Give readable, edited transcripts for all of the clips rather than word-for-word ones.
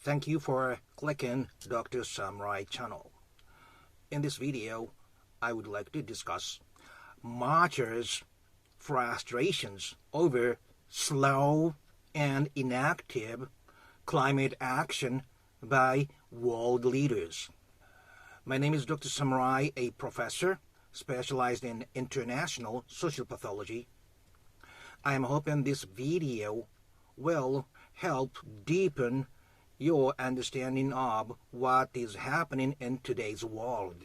Thank you for clicking Dr. Samurai channel. In this video, I would like to discuss marchers' frustrations over slow and inactive climate action by world leaders. My name is Dr. Samurai, a professor specialized in international social pathology. I am hoping this video will help deepen your understanding of what is happening in today's world.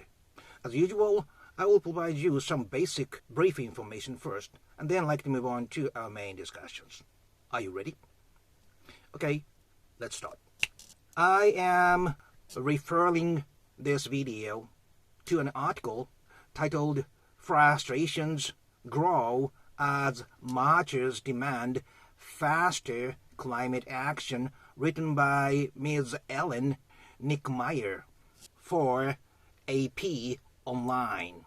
As usual, I will provide you some basic brief information first, and then like to move on to our main discussions. Are you ready? Okay, let's start. I am referring this video to an article titled "Frustrations Grow as Marchers Demand Faster Climate Action," written by Ms. Ellen Nickmeyer for AP Online.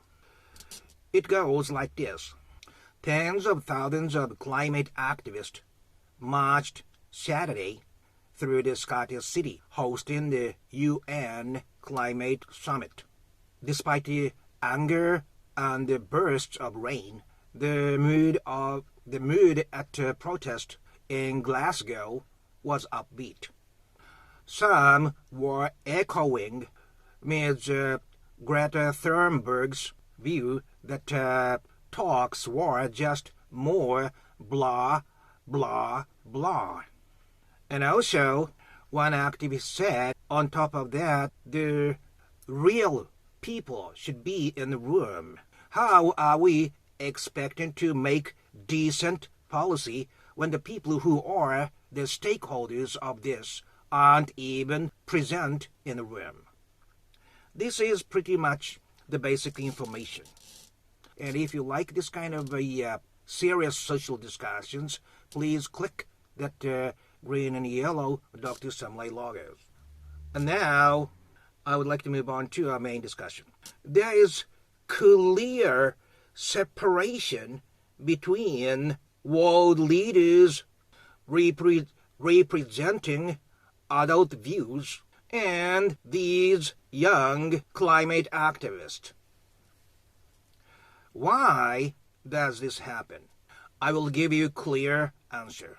It goes like this. Tens of thousands of climate activists marched Saturday through the Scottish city, hosting the UN Climate Summit. Despite the anger and the bursts of rain, the mood at the protest in Glasgow was upbeat. Some were echoing Ms. Greta Thunberg's view that talks were just more blah, blah, blah. And also, one activist said, on top of that, the real people should be in the room. How are we expecting to make decent policy when the people who are the stakeholders of this aren't even present in the room? This is pretty much the basic information. And if you like this kind of serious social discussions, please click that green and yellow Dr. Samurai logo. And now, I would like to move on to our main discussion. There is clear separation between world leaders representing adult views and these young climate activists. Why does this happen? I will give you a clear answer.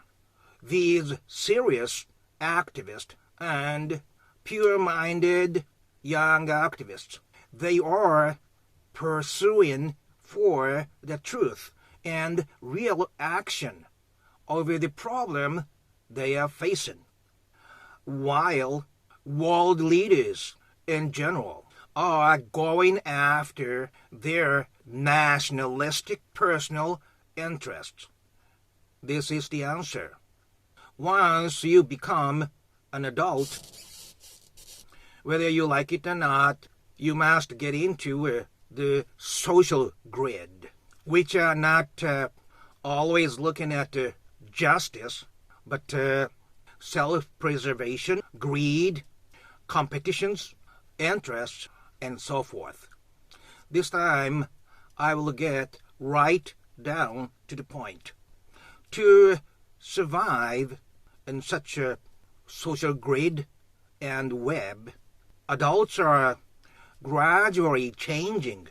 These serious activists and pure-minded young activists, they are pursuing for the truth and real action over the problem they are facing, while world leaders in general are going after their nationalistic personal interests. This is the answer. Once you become an adult, whether you like it or not, you must get into the social grid, which are not always looking at justice, but self-preservation, greed, competitions, interests, and so forth. This time, I will get right down to the point. To survive in such a social grid and web, adults are gradually changing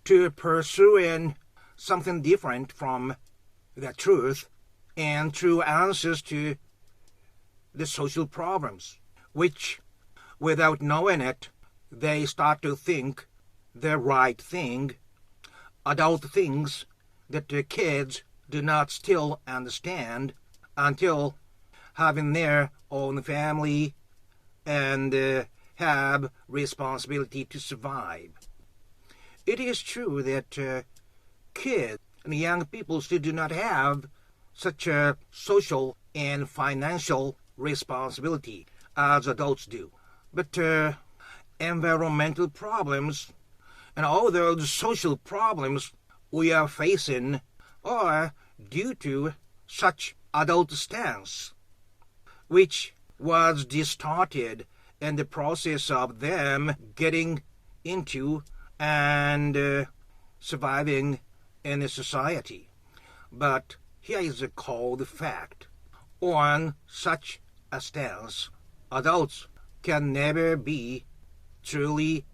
to pursuing something different from the truth and true answers to the social problems, which, without knowing it, they start to think the right thing, adult things that the kids do not still understand until having their own family and have responsibility to survive. It is true that kids and young people still do not have such a social and financial responsibility as adults do. But environmental problems and all those social problems we are facing are due to such adult stance, which was distorted in the process of them getting into and surviving in a society. But here is a cold fact. On such a stance, adults can never be truly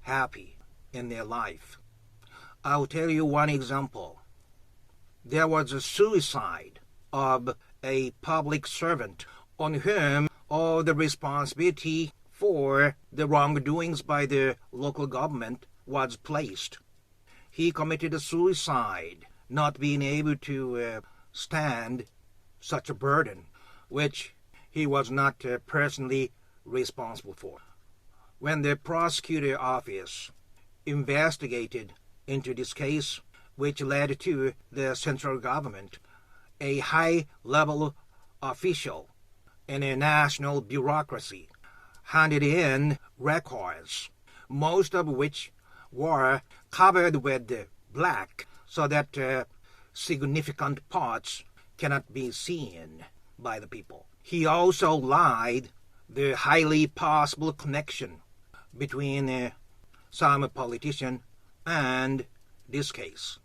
happy in their life. I'll tell you one example. There was a suicide of a public servant on whom all the responsibility for the wrongdoings by the local government was placed. He committed suicide, not being able to stand such a burden, which he was not personally responsible for. When the prosecutor office investigated into this case, which led to the central government, a high-level official in a national bureaucracy handed in records, most of which were covered with black so that significant parts cannot be seen by the people. He also lied the highly possible connection between some politician and this case.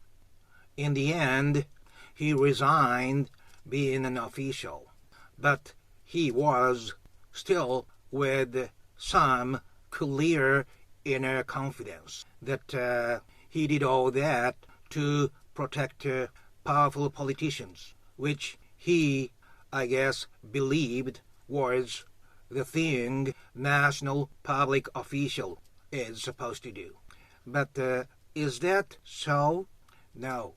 In the end, he resigned being an official, but he was still with some clear inner confidence that he did all that to protect powerful politicians, which he, I guess, believed was the thing national public official is supposed to do. But is that so? No.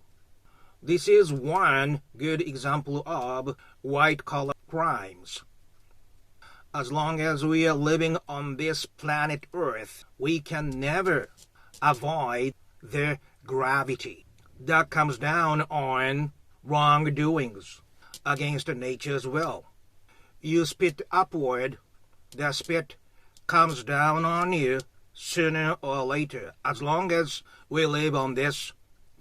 This is one good example of white-collar crimes. As long as we are living on this planet Earth, we can never avoid the gravity that comes down on wrongdoings against nature's will. You spit upward, the spit comes down on you sooner or later, as long as we live on this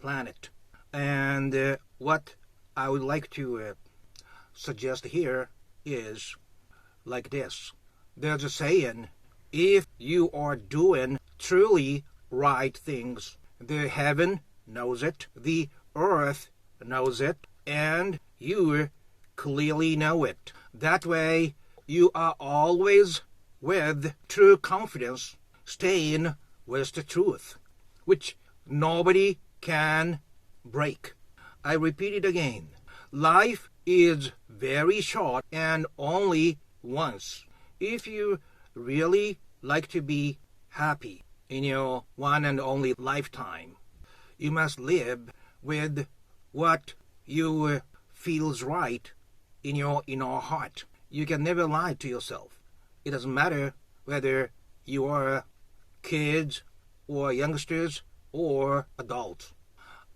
planet. And what I would like to suggest here is like this. There's a saying, if you are doing truly right things, the heaven knows it, the earth knows it, and you clearly know it. That way, you are always with true confidence, staying with the truth, which nobody can break. I repeat it again. Life is very short and only once. If you really like to be happy in your one and only lifetime, you must live with what you feels right in your heart. You can never lie to yourself. It doesn't matter whether you are kids or youngsters or adults.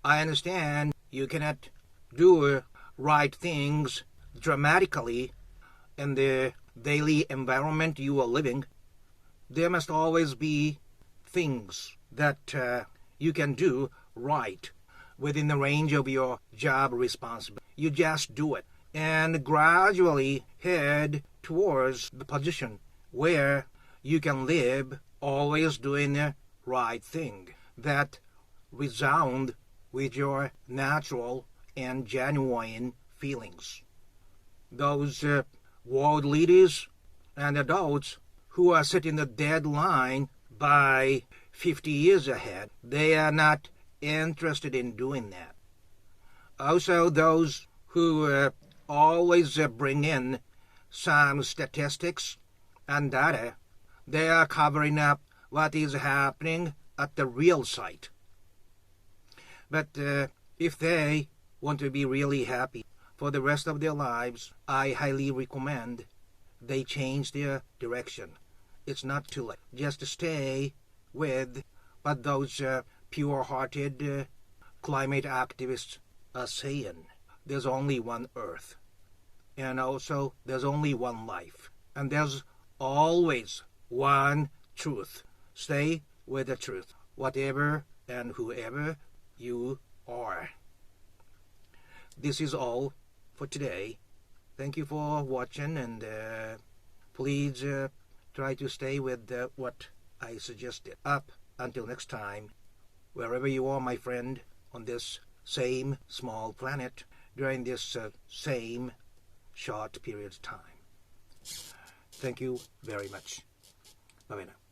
I understand you cannot do right things dramatically in the daily environment you are living. There must always be things that you can do right within the range of your job responsibility. You just do it and gradually head towards the position where you can live always doing the right thing that resound with your natural and genuine feelings. Those world leaders and adults who are setting the deadline by 50 years ahead, they are not interested in doing that. Also, those who always bring in some statistics and data, they are covering up what is happening at the real site. But if they want to be really happy for the rest of their lives, I highly recommend they change their direction. It's not too late. Just stay with what those pure-hearted climate activists are saying. There's only one Earth. And also, there's only one life. And there's always one truth. Stay with the truth, whatever and whoever you are. This is all for today. Thank you for watching, and please try to stay with what I suggested. Up until next time, wherever you are, my friend, on this same small planet, during this same short period of time. Thank you very much. Bye-bye now.